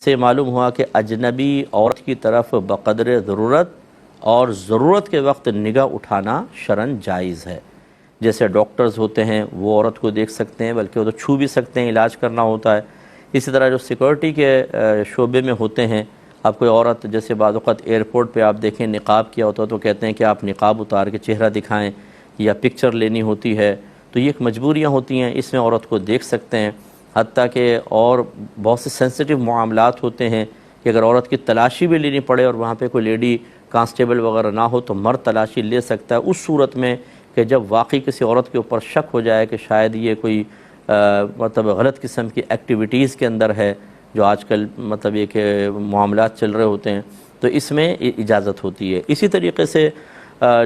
سے معلوم ہوا کہ اجنبی عورت کی طرف بقدر ضرورت اور ضرورت کے وقت نگاہ اٹھانا شرعاً جائز ہے۔ جیسے ڈاکٹرز ہوتے ہیں وہ عورت کو دیکھ سکتے ہیں، بلکہ وہ تو چھو بھی سکتے ہیں، علاج کرنا ہوتا ہے۔ اسی طرح جو سیکورٹی کے شعبے میں ہوتے ہیں، اب کوئی عورت جیسے بعض اوقات ایئرپورٹ پہ آپ دیکھیں نقاب کیا ہوتا ہے تو کہتے ہیں کہ آپ نقاب اتار کے چہرہ دکھائیں، یا پکچر لینی ہوتی ہے، تو یہ ایک مجبوریاں ہوتی ہیں، اس میں عورت کو دیکھ سکتے ہیں۔ حتیٰ کہ اور بہت سے سینسٹیو معاملات ہوتے ہیں کہ اگر عورت کی تلاشی بھی لینی پڑے اور وہاں پہ کوئی لیڈی کانسٹیبل وغیرہ نہ ہو تو مرد تلاشی لے سکتا ہے، اس صورت میں کہ جب واقعی کسی عورت کے اوپر شک ہو جائے کہ شاید یہ کوئی مطلب غلط قسم کی ایکٹیویٹیز کے اندر ہے، جو آج کل مطلب یہ کہ معاملات چل رہے ہوتے ہیں، تو اس میں اجازت ہوتی ہے۔ اسی طریقے سے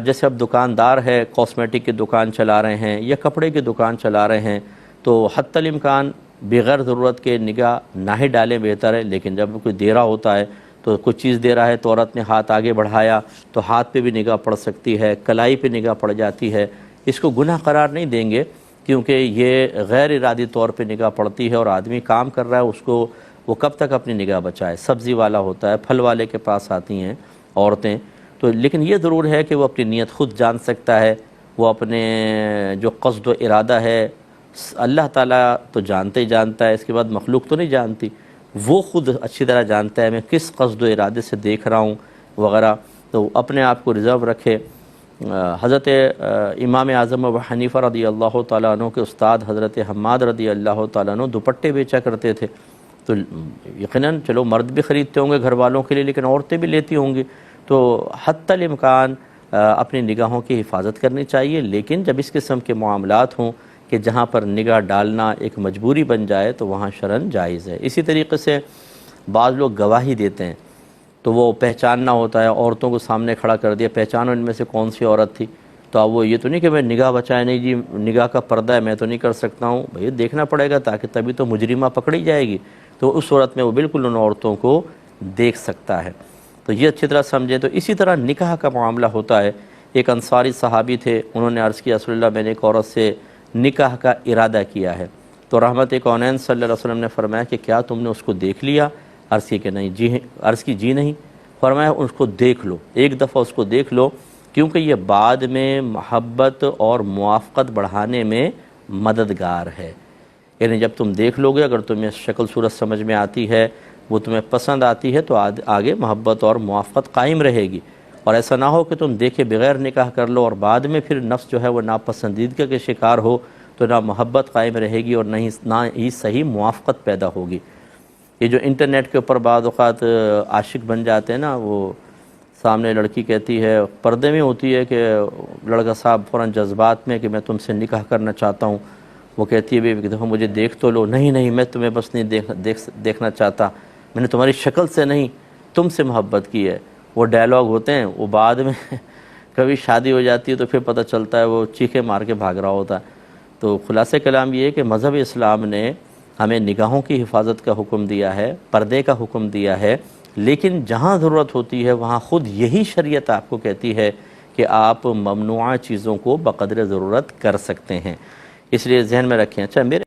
جیسے اب دکاندار ہے، کاسمیٹک کی دکان چلا رہے ہیں یا کپڑے کی دکان چلا رہے ہیں، تو حتی الامکان بغیر ضرورت کے نگاہ نہ ہی ڈالیں بہتر ہے۔ لیکن جب کوئی دے رہا ہوتا ہے تو کچھ چیز دے رہا ہے تو عورت نے ہاتھ آگے بڑھایا تو ہاتھ پہ بھی نگاہ پڑ سکتی ہے، کلائی پہ نگاہ پڑ جاتی ہے، اس کو گناہ قرار نہیں دیں گے، کیونکہ یہ غیر ارادی طور پہ نگاہ پڑتی ہے، اور آدمی کام کر رہا ہے، اس کو وہ کب تک اپنی نگاہ بچائے۔ سبزی والا ہوتا ہے، پھل والے کے پاس آتی ہیں عورتیں، تو لیکن یہ ضرور ہے کہ وہ اپنی نیت خود جان سکتا ہے، وہ اپنے جو قصد و ارادہ ہے اللہ تعالیٰ تو جانتے ہی جانتا ہے، اس کے بعد مخلوق تو نہیں جانتی، وہ خود اچھی طرح جانتا ہے میں کس قصد و ارادے سے دیکھ رہا ہوں وغیرہ، تو اپنے آپ کو ریزرو رکھے۔ حضرت امام اعظم ابو حنیفہ رضی اللہ تعالیٰ عنہ کے استاد حضرت حماد رضی اللہ تعالیٰ عنہ دوپٹے بیچا کرتے تھے، تو یقیناً چلو مرد بھی خریدتے ہوں گے گھر والوں کے لیے، لیکن عورتیں بھی لیتی ہوں گی، تو حتی الامکان اپنی نگاہوں کی حفاظت کرنی چاہیے۔ لیکن جب اس قسم کے معاملات ہوں کہ جہاں پر نگاہ ڈالنا ایک مجبوری بن جائے تو وہاں شرعاً جائز ہے۔ اسی طریقے سے بعض لوگ گواہی دیتے ہیں تو وہ پہچاننا ہوتا ہے، عورتوں کو سامنے کھڑا کر دیا، پہچانو ان میں سے کون سی عورت تھی، تو اب وہ یہ تو نہیں کہ میں نگاہ بچائے، نہیں جی نگاہ کا پردہ ہے میں تو نہیں کر سکتا ہوں، بھئی دیکھنا پڑے گا تاکہ تبھی تو مجرمہ پکڑی جائے گی، تو اس صورت میں وہ بالکل ان عورتوں کو دیکھ سکتا ہے۔ تو یہ اچھی طرح سمجھیں۔ تو اسی طرح نکاح کا معاملہ ہوتا ہے۔ ایک انصاری صحابی تھے، انہوں نے عرض کیا رسول اللہ میں نے ایک عورت سے نکاح کا ارادہ کیا ہے، تو رحمت کونین صلی اللہ علیہ وسلم نے فرمایا کہ کیا تم نے اس کو دیکھ لیا؟ عرض کی کہ نہیں، جی نہیں۔ فرمایا اس کو دیکھ لو، ایک دفعہ اس کو دیکھ لو، کیونکہ یہ بعد میں محبت اور موافقت بڑھانے میں مددگار ہے۔ یعنی جب تم دیکھ لو گے، اگر تمہیں شکل صورت سمجھ میں آتی ہے، وہ تمہیں پسند آتی ہے، تو آگے محبت اور موافقت قائم رہے گی، اور ایسا نہ ہو کہ تم دیکھے بغیر نکاح کر لو اور بعد میں پھر نفس جو ہے وہ ناپسندیدگی کے شکار ہو، تو نہ محبت قائم رہے گی اور نہ ہی صحیح موافقت پیدا ہوگی۔ یہ جو انٹرنیٹ کے اوپر بعض اوقات عاشق بن جاتے ہیں نا، وہ سامنے لڑکی کہتی ہے، پردے میں ہوتی ہے کہ لڑکا صاحب فوراً جذبات میں کہ میں تم سے نکاح کرنا چاہتا ہوں، وہ کہتی ہے ایک دفعہ مجھے دیکھ تو لو، نہیں میں تمہیں بس نہیں دیکھنا چاہتا، میں نے تمہاری شکل سے نہیں تم سے محبت کی ہے۔ وہ ڈائلاگ ہوتے ہیں، وہ بعد میں کبھی شادی ہو جاتی ہے تو پھر پتہ چلتا ہے وہ چیخے مار کے بھاگ رہا ہوتا ہے۔ تو خلاصہ کلام یہ ہے کہ مذہب اسلام نے ہمیں نگاہوں کی حفاظت کا حکم دیا ہے، پردے کا حکم دیا ہے، لیکن جہاں ضرورت ہوتی ہے وہاں خود یہی شریعت آپ کو کہتی ہے کہ آپ ممنوعہ چیزوں کو بقدر ضرورت کر سکتے ہیں۔ اس لیے ذہن میں رکھیں۔ اچھا میرے